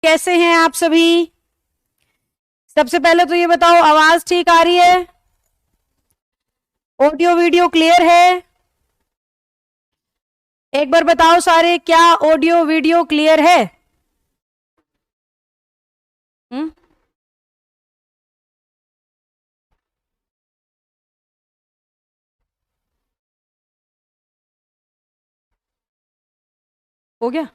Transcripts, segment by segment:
कैसे हैं आप सभी? सबसे पहले तो ये बताओ, आवाज ठीक आ रही है? ऑडियो वीडियो क्लियर है? एक बार बताओ सारे, क्या ऑडियो वीडियो क्लियर है? हम्म? हो गया?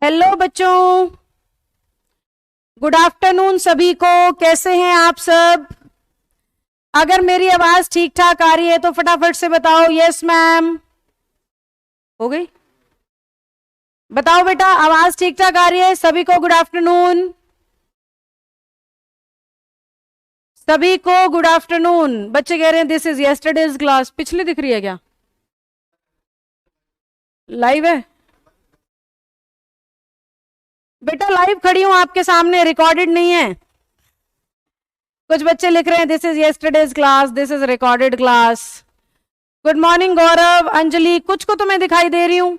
हेलो बच्चों, गुड आफ्टरनून सभी को। कैसे हैं आप सब? अगर मेरी आवाज ठीक ठाक आ रही है तो फटाफट से बताओ यस मैम। हो गई? बताओ बेटा, आवाज ठीक ठाक आ रही है सभी को? गुड आफ्टरनून सभी को, गुड आफ्टरनून। बच्चे कह रहे हैं दिस इज यस्टरडेज क्लास। पिछली दिख रही है क्या? लाइव है बेटा, लाइव खड़ी हूं आपके सामने, रिकॉर्डेड नहीं है। कुछ बच्चे लिख रहे हैं this is yesterday's class, this is recorded class. Good morning Gaurav, Anjali, कुछ को तो मैं दिखाई दे रही हूँ।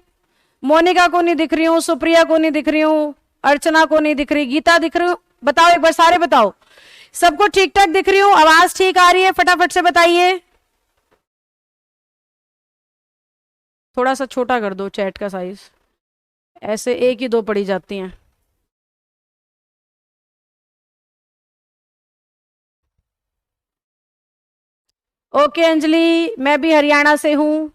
मोनिका को नहीं दिख रही हूँ, सुप्रिया को नहीं दिख रही हूँ, अर्चना को नहीं दिख रही, गीता दिख रही हूँ। बताओ एक बार, सारे बताओ, सबको ठीक ठाक दिख रही हूँ? आवाज ठीक आ रही है? फटाफट से बताइए। थोड़ा सा छोटा कर दो चैट का साइज, ऐसे एक ही दो पड़ी जाती हैं। ओके अंजलि, मैं भी हरियाणा से हूं।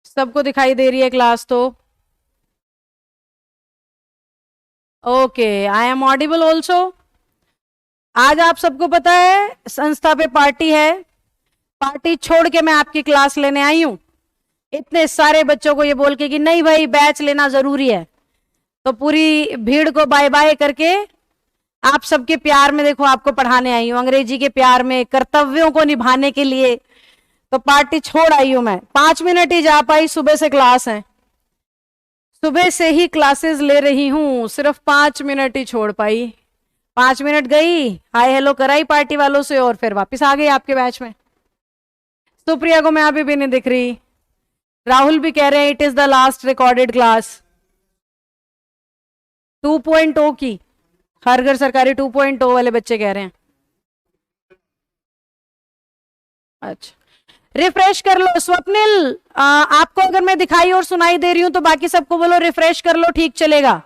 सबको दिखाई दे रही है क्लास तो? Okay, I am audible also. आज आप सबको पता है संस्था पे पार्टी है। पार्टी छोड़ के मैं आपकी क्लास लेने आई हूं, इतने सारे बच्चों को ये बोल के कि नहीं भाई बैच लेना जरूरी है। तो पूरी भीड़ को बाय बाय करके आप सबके प्यार में देखो आपको पढ़ाने आई हूं, अंग्रेजी के प्यार में, कर्तव्यों को निभाने के लिए। तो पार्टी छोड़ आई हूं मैं, 5 मिनट ही जा पाई, सुबह से क्लास है, सुबह से ही क्लासेस ले रही हूं, सिर्फ 5 मिनट ही छोड़ पाई। 5 मिनट गई, हाय हेलो कराई पार्टी वालों से और फिर वापस आ गई आपके बैच में। सुप्रिया को मैं अभी भी नहीं दिख रही। राहुल भी कह रहे हैं it is the last recorded class 2.0 की। हर घर सरकारी 2.0 वाले बच्चे कह रहे हैं। अच्छा, रिफ्रेश कर लो। स्वप्निल, आपको अगर मैं दिखाई और सुनाई दे रही हूं तो बाकी सबको बोलो रिफ्रेश कर लो, ठीक चलेगा।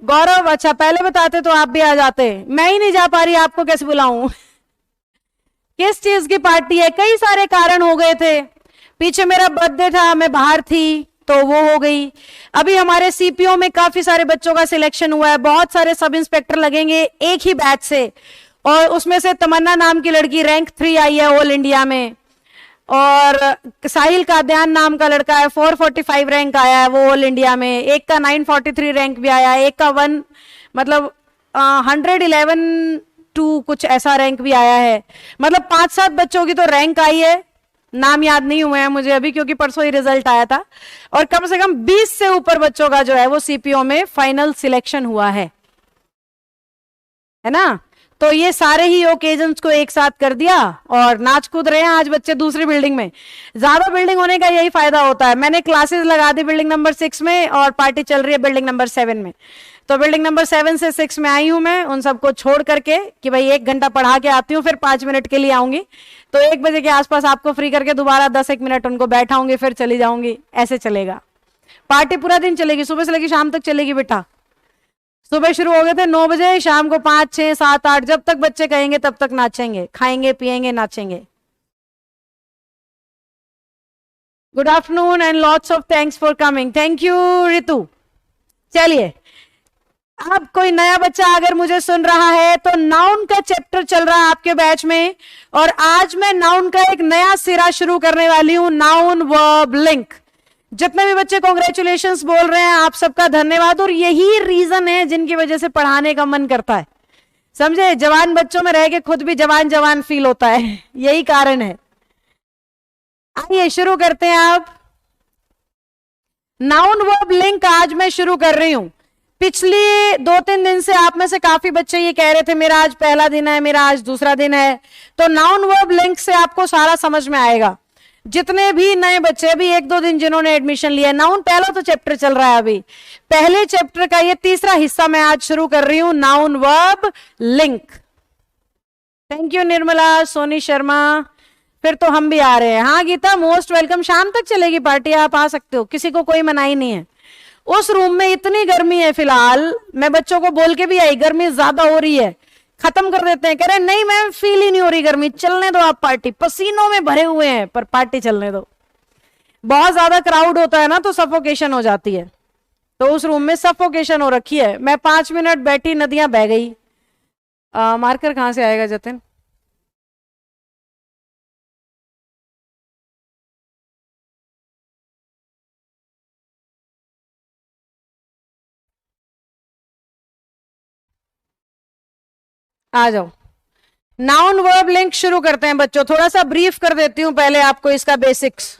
गौरव, अच्छा पहले बताते तो आप भी आ जाते, मैं ही नहीं जा पा रही, आपको कैसे बुलाऊं? किस चीज की पार्टी है? कई सारे कारण हो गए थे, पीछे मेरा बर्थडे था, मैं बाहर थी तो वो हो गई। अभी हमारे सीपीओ में काफी सारे बच्चों का सिलेक्शन हुआ है, बहुत सारे सब इंस्पेक्टर लगेंगे एक ही बैच से, और उसमें से तमन्ना नाम की लड़की रैंक 3 आई है ऑल इंडिया में, और साहिल काद्यान नाम का लड़का है 445 रैंक आया है वो ऑल इंडिया में, एक का 943 रैंक भी आया है, एक का 111 टू कुछ ऐसा रैंक भी आया है। मतलब 5-7 बच्चों की तो रैंक आई है, नाम याद नहीं हुए हैं मुझे अभी क्योंकि परसों ही रिजल्ट आया था, और कम से कम 20 से ऊपर बच्चों का जो है वो सीपीओ में फाइनल सिलेक्शन हुआ है ना। तो ये सारे ही ओकेजन्स को एक साथ कर दिया और नाच कूद रहे हैं आज बच्चे दूसरी बिल्डिंग में। ज्यादा बिल्डिंग होने का यही फायदा होता है। मैंने क्लासेस लगा दी बिल्डिंग नंबर 6 में और पार्टी चल रही है बिल्डिंग नंबर 7 में। तो बिल्डिंग नंबर 7 से 6 में आई हूं मैं, उन सबको छोड़ करके कि भाई 1 घंटा पढ़ा के आती हूँ, फिर 5 मिनट के लिए आऊंगी, तो 1 बजे के आसपास आपको फ्री करके दोबारा 10-1 मिनट उनको बैठाऊंगी, फिर चली जाऊंगी। ऐसे चलेगा। पार्टी पूरा दिन चलेगी, सुबह से लेकर शाम तक चलेगी बेटा। सुबह शुरू हो गए थे 9 बजे, शाम को 5, 6, 7, 8, जब तक बच्चे कहेंगे तब तक नाचेंगे, खाएंगे पिएंगे नाचेंगे। Good afternoon and lots of thanks for coming. Thank you Ritu. चलिए, अब कोई नया बच्चा अगर मुझे सुन रहा है तो नाउन का चैप्टर चल रहा है आपके बैच में, और आज मैं नाउन का एक नया सिरा शुरू करने वाली हूं, नाउन वर्ब लिंक, जितने भी बच्चे कॉन्ग्रेचुलेशंस बोल रहे हैं आप सबका धन्यवाद। और यही रीजन है जिनकी वजह से पढ़ाने का मन करता है, समझे, जवान बच्चों में रह के खुद भी जवान जवान फील होता है, यही कारण है। आइए शुरू करते हैं। आप नाउन वर्ब लिंक आज मैं शुरू कर रही हूं। पिछली 2-3 दिन से आप में से काफी बच्चे ये कह रहे थे मेरा आज पहला दिन है, मेरा आज दूसरा दिन है। तो नाउन वर्ब लिंक से आपको सारा समझ में आएगा। जितने भी नए बच्चे अभी 1-2 दिन जिन्होंने एडमिशन लिया, नाउन पहला तो चैप्टर चल रहा है, अभी पहले चैप्टर का ये तीसरा हिस्सा मैं आज शुरू कर रही हूं, noun verb link. Thank you Nirmala, Soni Sharma, फिर तो हम भी आ रहे हैं। हाँ गीता, मोस्ट वेलकम। शाम तक चलेगी पार्टी, आप आ सकते हो, किसी को कोई मनाही नहीं है। उस रूम में इतनी गर्मी है फिलहाल, मैं बच्चों को बोल के भी आई गर्मी ज्यादा हो रही है, खत्म कर देते हैं। कह रहे नहीं मैम फील ही नहीं हो रही गर्मी, चलने दो आप पार्टी, पसीनों में भरे हुए हैं पर पार्टी चलने दो। बहुत ज्यादा क्राउड होता है ना तो सफोकेशन हो जाती है, तो उस रूम में सफोकेशन हो रखी है। मैं 5 मिनट बैठी, नदियां बह गई। मार्कर कहां से आएगा जतिन? आ जाओ। नाउन वर्ब लिंक शुरू करते हैं बच्चों। थोड़ा सा ब्रीफ कर देती हूं पहले आपको इसका बेसिक्स।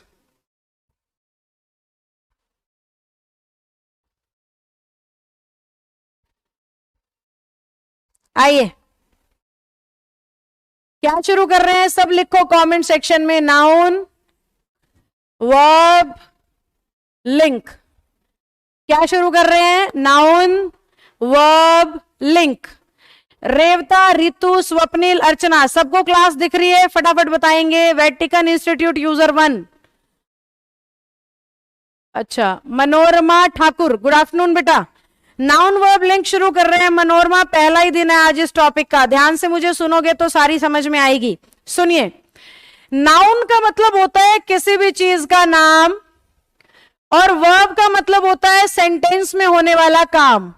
आइए क्या शुरू कर रहे हैं, सब लिखो कमेंट सेक्शन में, नाउन वर्ब लिंक। क्या शुरू कर रहे हैं? Noun verb link. Revata, Ritu, Swapnil, Archana, सबको क्लास दिख रही है? फटाफट बताएंगे। Vatican institute user 1। अच्छा, मनोरमा ठाकुर, गुड आफ्टरनून बेटा। नाउन वर्ब लिंक शुरू कर रहे हैं। मनोरमा, पहला ही दिन है आज इस टॉपिक का, ध्यान से मुझे सुनोगे तो सारी समझ में आएगी। सुनिए, नाउन का मतलब होता है किसी भी चीज का नाम, और वर्ब का मतलब होता है सेंटेंस में होने वाला काम।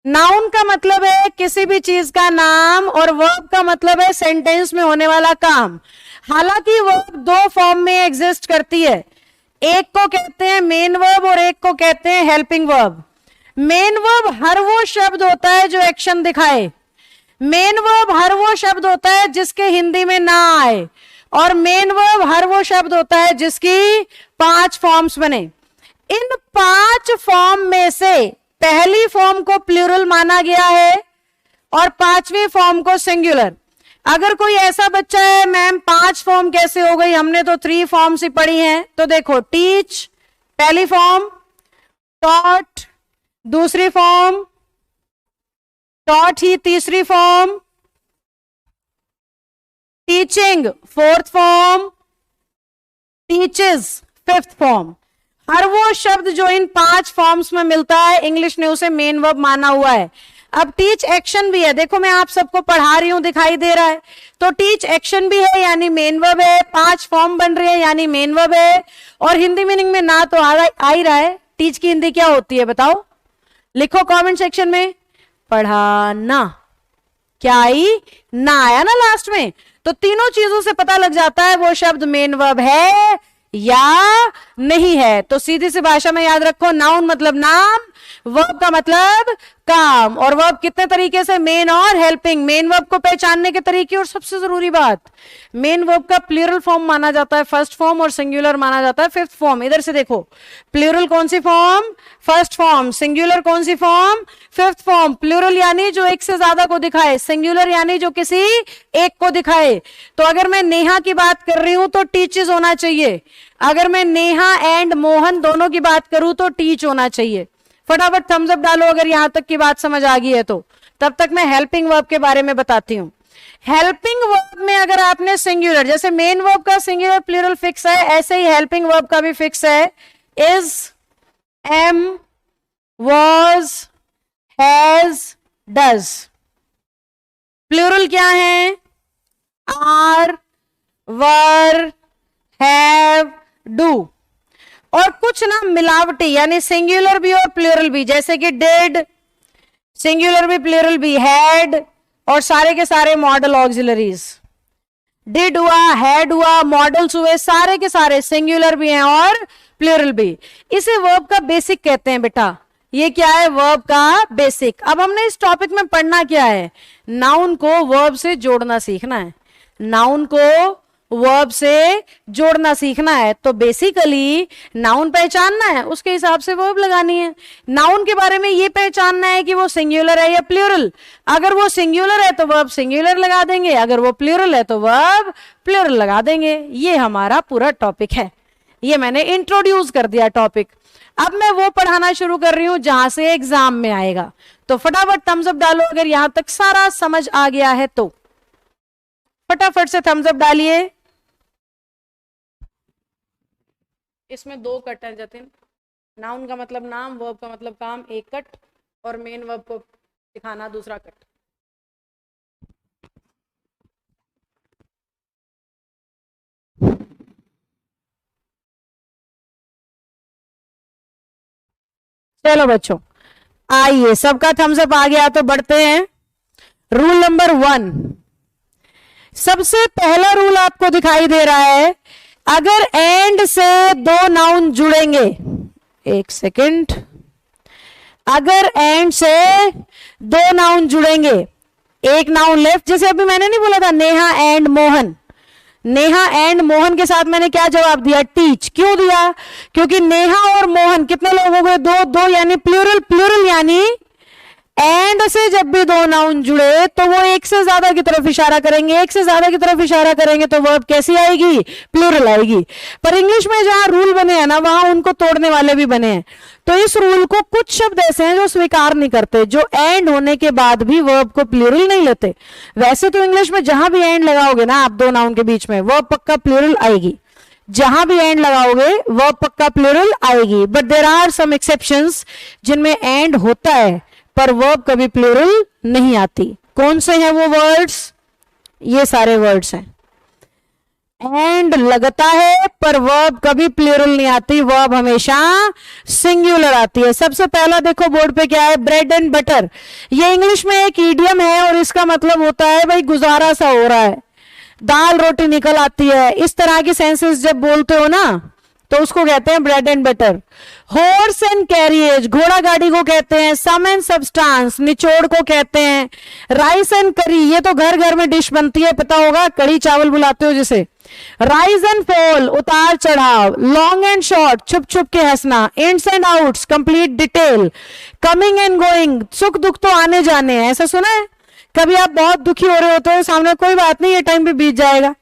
नाउन का मतलब है किसी भी चीज का नाम, और वर्ब का मतलब है सेंटेंस में होने वाला काम। हालांकि वर्ब 2 फॉर्म में एग्जिस्ट करती है, एक को कहते हैं मेन वर्ब और एक को कहते हैं हेल्पिंग वर्ब। मेन वर्ब हर वो शब्द होता है जो एक्शन दिखाए। मेन वर्ब हर वो शब्द होता है जिसके हिंदी में ना आए, और मेन वर्ब हर वो शब्द होता है जिसकी 5 फॉर्म्स बने। इन 5 फॉर्म में से पहली फॉर्म को प्लूरल माना गया है और 5वीं फॉर्म को सिंगुलर। अगर कोई ऐसा बच्चा है मैम 5 फॉर्म कैसे हो गई, हमने तो 3 फॉर्म्स ही पढ़ी हैं, तो देखो, टीच पहली फॉर्म, टॉट दूसरी फॉर्म, टॉट ही तीसरी form, teaching 4th form, teaches 5th form. हर वो शब्द जो इन 5 फॉर्म्स में मिलता है, इंग्लिश ने उसे मेन वर्ब माना हुआ है। अब टीच एक्शन भी है, देखो मैं आप सबको पढ़ा रही हूं, दिखाई दे रहा है, तो टीच एक्शन भी है यानी मेन वर्ब है, 5 फॉर्म बन रही है यानी मेन वर्ब है। और हिंदी मीनिंग में ना तो आ ही रहा है, टीच की हिंदी क्या होती है बताओ, लिखो कमेंट सेक्शन में। पढ़ाना, क्या आई? ना आया ना लास्ट में, तो तीनों चीजों से पता लग जाता है वो शब्द मेन वर्ब है या नहीं है। तो सीधी सी भाषा में याद रखो, नाउन मतलब नाम, वर्ब का मतलब काम। और वर्ब कितने तरीके से? मेन और हेल्पिंग। मेन वर्ब को पहचानने के तरीके, और सबसे जरूरी बात, मेन वर्ब का प्लूरल फॉर्म माना जाता है 1st फॉर्म, और सिंगुलर माना जाता है 5th फॉर्म। इधर से देखो, प्लूरल कौन सी फॉर्म? 1st form. सिंगुलर कौन सी फॉर्म? 5th form. प्लूरल यानी जो एक से ज्यादा को दिखाए, सिंगुलर यानी जो किसी एक को दिखाए। तो अगर मैं नेहा की बात कर रही हूं तो टीचेस होना चाहिए, अगर मैं नेहा एंड मोहन दोनों की बात करूं तो टीच होना चाहिए। फटाफट थम्स अप डालो अगर यहां तक की बात समझ आ गई है तो। तब तक मैं हेल्पिंग वर्ब के बारे में बताती हूं। हेल्पिंग वर्ब में अगर आपने सिंगुलर, जैसे मेन वर्ब का सिंगुलर प्लूरल फिक्स है, ऐसे ही हेल्पिंग वर्ब का भी फिक्स है। Is, am, was, has, does. Plural क्या है? Are, were, have, do. और कुछ ना मिलावटी, यानी सिंगुलर भी और प्लूरल भी, जैसे कि डिड, सिंगुलर भी प्लूरल भी, हैड, और सारे के सारे मॉडल ऑक्सिलरीज। डिड हुआ, हैड हुआ, मॉडल्स हुए, सारे के सारे सिंगुलर भी हैं और प्लूरल भी। इसे वर्ब का बेसिक कहते हैं बेटा। ये क्या है? वर्ब का बेसिक। अब हमने इस टॉपिक में पढ़ना क्या है? नाउन को वर्ब से जोड़ना सीखना है। नाउन को वर्ब से जोड़ना सीखना है। तो बेसिकली नाउन पहचानना है, उसके हिसाब से वर्ब लगानी है। नाउन के बारे में ये पहचानना है कि वो सिंगुलर है या प्लूरल। अगर वो सिंगुलर है तो वर्ब सिंगुलर लगा देंगे, अगर वो प्लूरल है तो वर्ब प्लूरल लगा देंगे। ये हमारा पूरा टॉपिक है। ये मैंने इंट्रोड्यूस कर दिया टॉपिक। अब मैं वो पढ़ाना शुरू कर रही हूं जहां से एग्जाम में आएगा। तो फटाफट थम्स अप डालो अगर यहां तक सारा समझ आ गया है तो। फटाफट से थम्स अप डालिए। इसमें 2 कट हैं जतिन। नाउन का मतलब नाम, वर्ब का मतलब काम, एक कट, और मेन वर्ब को दिखाना दूसरा कट। चलो बच्चों, आइए, सबका थम्स अप आ गया तो बढ़ते हैं। रूल नंबर 1, सबसे पहला रूल आपको दिखाई दे रहा है, अगर एंड से 2 नाउन जुड़ेंगे, एक सेकंड, अगर एंड से 2 नाउन जुड़ेंगे, एक नाउन लेफ्ट, जैसे अभी मैंने नहीं बोला था नेहा एंड मोहन, नेहा एंड मोहन के साथ मैंने क्या जवाब दिया? टीच। क्यों दिया? क्योंकि नेहा और मोहन कितने लोग हो गए? 2, 2 यानी प्लूरल, प्लूरल यानी एंड से जब भी 2 नाउन जुड़े तो वो एक से ज्यादा की तरफ इशारा करेंगे, एक से ज्यादा की तरफ इशारा करेंगे तो वर्ब कैसी आएगी? प्लूरल आएगी। पर इंग्लिश में जहां रूल बने हैं ना, वहां उनको तोड़ने वाले भी बने हैं। तो इस रूल को कुछ शब्द ऐसे हैं जो स्वीकार नहीं करते, जो एंड होने के बाद भी वर्ब को प्लूरल नहीं लेते। वैसे तो इंग्लिश में जहां भी एंड लगाओगे ना आप 2 नाउन के बीच में, वर्ब पक्का प्लूरल आएगी। जहां भी एंड लगाओगे वर्ब पक्का प्लूरल आएगी। But there are some exceptions जिनमें एंड होता है पर वर्ब कभी प्लूरल नहीं आती। कौन से हैं वो वर्ड्स? ये सारे वर्ड्स हैं। एंड लगता है पर वर्ब कभी प्लूरल नहीं आती, वर्ब हमेशा सिंगुलर आती है। सबसे पहला देखो बोर्ड पे क्या है? Bread and butter. ये इंग्लिश में एक इडियम है और इसका मतलब होता है भाई गुजारा सा हो रहा है, दाल रोटी निकल आती है। इस तरह की सेंसेस जब बोलते हो ना तो उसको कहते हैं bread and butter. Horse and carriage, घोड़ा गाड़ी को कहते हैं। सम एंड सब्सटेंस, निचोड़ को कहते हैं। राइस एंड करी, ये तो घर घर में डिश बनती है, पता होगा, कड़ी चावल बुलाते हो जिसे। राइज एंड फॉल, उतार चढ़ाव। लॉन्ग एंड शॉर्ट, छुप छुप के हंसना। Ins and outs, complete detail. Coming and going, सुख दुख तो आने जाने हैं। ऐसा सुना है? कभी आप बहुत दुखी हो रहे होते हो, सामने कोई बात नहीं, ये टाइम भी बीत जाएगा।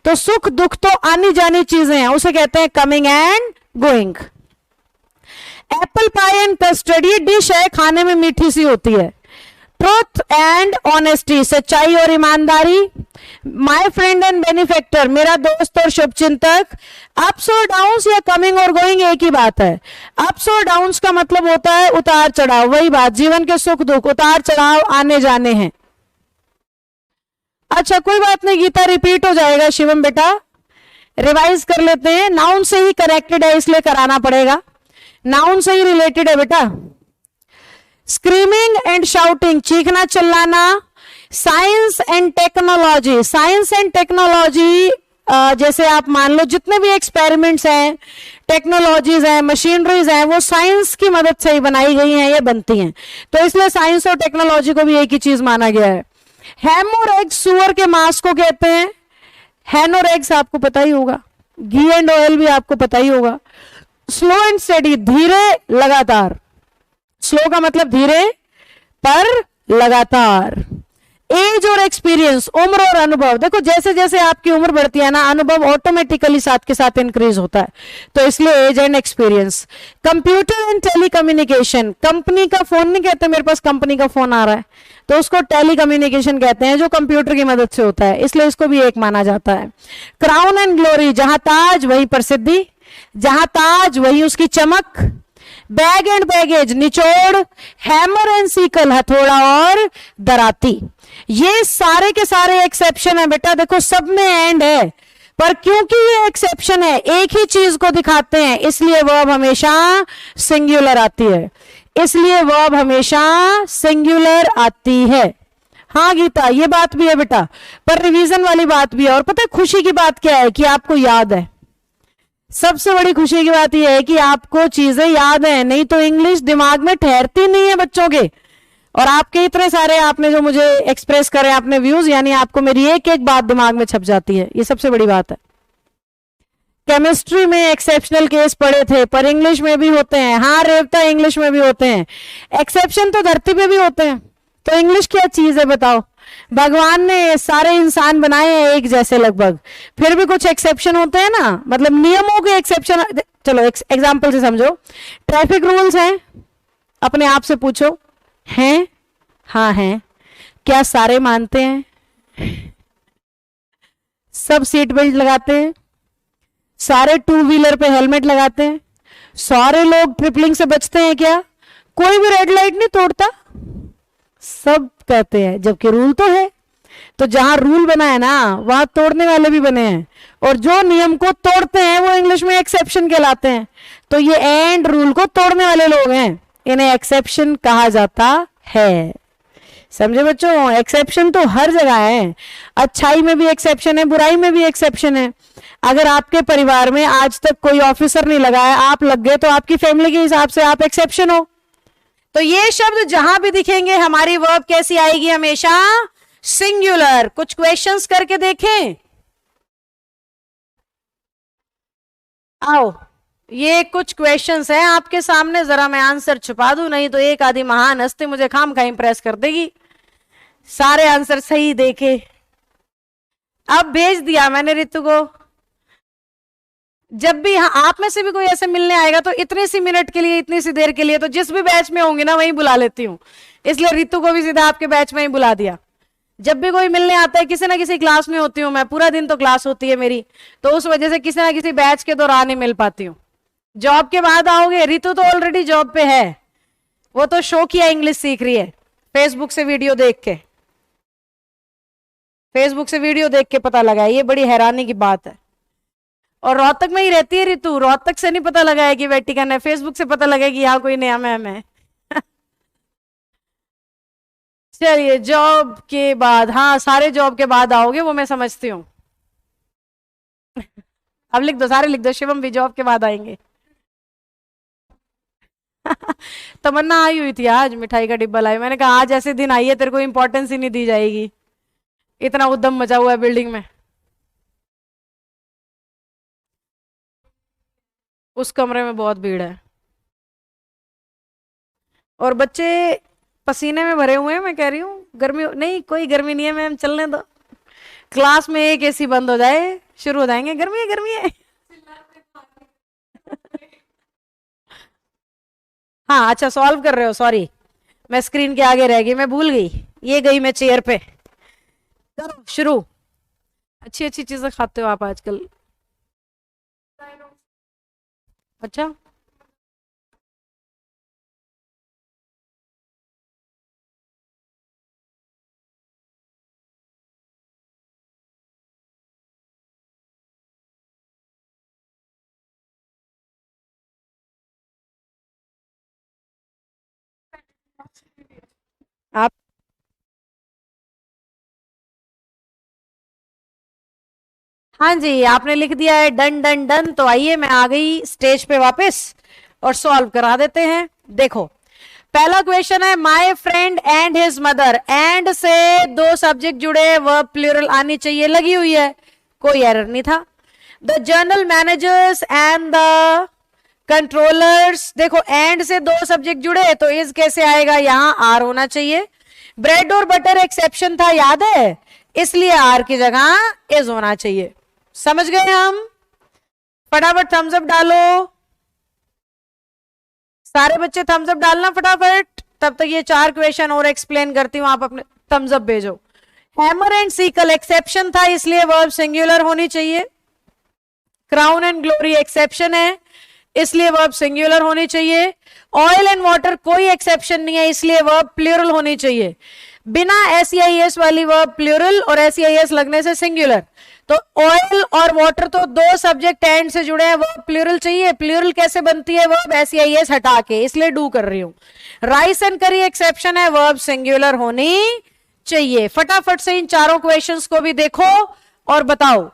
तो सुख दुख तो आनी जानी चीजें हैं, उसे कहते हैं coming and going. Apple pie and custard, ये डिश है, खाने में मीठी सी होती है। ट्रूथ एंड ऑनेस्टी, सच्चाई और ईमानदारी। माय फ्रेंड एंड बेनिफैक्टर, मेरा दोस्त और शुभचिंतक। अप्स और डाउन्स या कमिंग और गोइंग एक ही बात है। अप्स और डाउन्स का मतलब होता है उतार चढ़ाव, वही बात, जीवन के सुख दुख, उतार चढ़ाव आने जाने हैं। अच्छा कोई बात नहीं, गीता रिपीट हो जाएगा, शिवम बेटा रिवाइज कर लेते हैं। नाउन से ही कनेक्टेड है इसलिए कराना पड़ेगा, नाउन से ही रिलेटेड है बेटा। स्क्रीमिंग एंड शाउटिंग, चीखना चिल्लाना। Science and technology, science and technology जैसे आप मान लो जितने भी एक्सपेरिमेंट्स हैं, टेक्नोलॉजीज हैं, मशीनरीज हैं, वो साइंस की मदद से ही बनाई गई हैं, ये बनती हैं। तो इसलिए साइंस और टेक्नोलॉजी को भी एक ही चीज माना गया है। हैम और एग्स, सुअर के मांस को कहते हैं। हैन और एग्स आपको पता ही होगा, घी एंड ऑयल भी आपको पता ही होगा। स्लो एंड स्टेडी, धीरे लगातार। स्लो का मतलब धीरे पर लगातार। एज और एक्सपीरियंस, उम्र और अनुभव। देखो जैसे जैसे आपकी उम्र बढ़ती है ना, अनुभव ऑटोमेटिकली साथ के साथ इंक्रीज होता है, तो इसलिए age and experience. Computer and telecommunication, company का फोन नहीं कहते, मेरे पास कंपनी का फोन आ रहा है, तो उसको टेलीकम्युनिकेशन कहते हैं, जो कंप्यूटर की मदद से होता है, इसलिए इसको भी एक माना जाता है। क्राउन एंड ग्लोरी, जहां ताज वही प्रसिद्धि, जहां ताज वही उसकी चमक। बैग एंड बैगेज, निचोड़। हैमर एंड सीकल, हथौड़ा और दराती। ये सारे के सारे एक्सेप्शन है बेटा, देखो सब में एंड है, पर क्योंकि ये एक्सेप्शन है, एक ही चीज को दिखाते हैं, इसलिए वर्ब हमेशा सिंगुलर आती है, इसलिए वर्ब हमेशा सिंगुलर आती है। हाँ गीता, ये बात भी है बेटा, पर रिवीजन वाली बात भी है। और पता है खुशी की बात क्या है कि आपको याद है। सबसे बड़ी खुशी की बात यह है कि आपको चीजें याद है, नहीं तो इंग्लिश दिमाग में ठहरती नहीं है बच्चों के। और आपके इतने सारे आपने जो मुझे एक्सप्रेस करे आपने व्यूज, यानी आपको मेरी एक एक बात दिमाग में छप जाती है, ये सबसे बड़ी बात है। केमिस्ट्री में एक्सेप्शनल केस पढ़े थे, पर इंग्लिश में भी होते हैं। हाँ रेवता, इंग्लिश में भी होते हैं। एक्सेप्शन तो धरती पे भी होते हैं, तो इंग्लिश क्या चीज है बताओ। भगवान ने सारे इंसान बनाए हैं एक जैसे लगभग, फिर भी कुछ एक्सेप्शन होते हैं ना, मतलब नियमों के एक्सेप्शन। चलो एग्जांपल से समझो। ट्रैफिक रूल्स हैं, अपने आप से पूछो हैं? हाँ हैं। क्या सारे मानते हैं? सब सीट बेल्ट लगाते हैं? सारे टू व्हीलर पे हेलमेट लगाते हैं? सारे लोग ट्रिपलिंग से बचते हैं क्या? कोई भी रेड लाइट नहीं तोड़ता? सब कहते हैं, जबकि रूल तो है। तो जहां रूल बना है ना, वहां तोड़ने वाले भी बने हैं, और जो नियम को तोड़ते हैं वो इंग्लिश में एक्सेप्शन कहलाते हैं। तो ये एंड रूल को तोड़ने वाले लोग हैं, इन्हें एक्सेप्शन कहा जाता है। समझे बच्चों? एक्सेप्शन तो हर जगह है, अच्छाई में भी एक्सेप्शन है, बुराई में भी एक्सेप्शन है। अगर आपके परिवार में आज तक कोई ऑफिसर नहीं लगा है, आप लग गए, तो आपकी फैमिली के हिसाब से आप एक्सेप्शन हो। तो ये शब्द जहां भी दिखेंगे हमारी वर्ब कैसी आएगी? हमेशा सिंगुलर। कुछ क्वेश्चंस करके देखें। आओ, ये कुछ क्वेश्चंस हैं आपके सामने, जरा मैं आंसर छुपा दूं, नहीं तो एक आधी महान हस्ती मुझे खाम खा इंप्रेस कर देगी। सारे आंसर सही देखे। अब भेज दिया मैंने रितु को। जब भी आप में से भी कोई ऐसे मिलने आएगा तो इतने सी मिनट के लिए, इतनी सी देर के लिए, तो जिस भी बैच में होंगे ना वहीं बुला लेती हूँ, इसलिए रितु को भी सीधा आपके बैच में ही बुला दिया। जब भी कोई मिलने आता है, किसी ना किसी क्लास में होती हूँ मैं, पूरा दिन तो क्लास होती है मेरी, तो उस वजह से किसी ना किसी बैच के दौरान ही मिल पाती हूँ। जॉब के बाद आओगे, रितु तो ऑलरेडी जॉब पे है, वो तो शो किया इंग्लिश सीख रही है फेसबुक से वीडियो देख के। फेसबुक से वीडियो देख के पता लगा है, ये बड़ी हैरानी की बात है। और रोहतक में ही रहती है रितु, रोहतक से नहीं पता लगा है कि वेटिकन है, फेसबुक से पता लगा कि यहाँ कोई नया मैम है। चलिए, जॉब के बाद, हाँ सारे जॉब के बाद आओगे वो मैं समझती हूँ। अब लिख दो, सारे लिख दो, शिवम भी जॉब के बाद आएंगे। तमन्ना आई हुई थी आज, मिठाई का डिब्बा लाई। मैंने कहा आज ऐसे दिन आई है, तेरे को इंपॉर्टेंस ही नहीं दी जाएगी, इतना उद्यम मचा हुआ है बिल्डिंग में। उस कमरे में बहुत भीड़ है और बच्चे पसीने में भरे हुए हैं। मैं कह रही हूँ गर्मी नहीं, कोई गर्मी नहीं है मैम, चलने दो। क्लास में एक एसी बंद हो जाए, शुरू हो जाएंगे गर्मी है गर्मी है। हाँ अच्छा, सॉल्व कर रहे हो, सॉरी मैं स्क्रीन के आगे रह गई, मैं भूल गई, ये गई मैं चेयर पे। करो शुरू। अच्छी अच्छी चीजें खाते हो आप आजकल। अच्छा, आप हाँ जी, आपने लिख दिया है डन डन डन। तो आइए मैं आ गई स्टेज पे वापस और सॉल्व करा देते हैं। देखो पहला क्वेश्चन है, my friend and his mother. And से दो सब्जेक्ट जुड़े, वर्ब प्लूरल आनी चाहिए, लगी हुई है, कोई एरर नहीं था। The general managers and the controllers, देखो एंड से दो सब्जेक्ट जुड़े तो इज कैसे आएगा, यहां आर होना चाहिए। ब्रेड और बटर एक्सेप्शन था, याद है, इसलिए आर की जगह इज होना चाहिए। समझ गए हम? फटाफट थम्स अप डालो, सारे बच्चे थम्स अप डालना फटाफट। तब तक ये चार क्वेश्चन और एक्सप्लेन करती हूं, आप अपने थम्स अप भेजो। हैमर एंड सीकल एक्सेप्शन था, इसलिए वर्ब सिंगुलर होनी चाहिए। क्राउन एंड ग्लोरी एक्सेप्शन है, इसलिए वर्ब सिंगुलर होनी चाहिए। ऑयल एंड वाटर कोई एक्सेप्शन नहीं है, इसलिए वर्ब प्लूरल होनी चाहिए। बिना एस वाली वर्ब प्लूरल और एस लगने से सिंगुलर। तो ऑयल और वाटर तो दो सब्जेक्ट एंड से जुड़े हैं, वर्ब प्लूरल चाहिए। प्लूरल कैसे बनती है वर्ब एस हटा के, इसलिए डू कर रही हूं। राइस एंड करी एक्सेप्शन है, वर्ब सिंगुलर होनी चाहिए। फटाफट से इन चारों क्वेश्चंस को भी देखो और बताओ।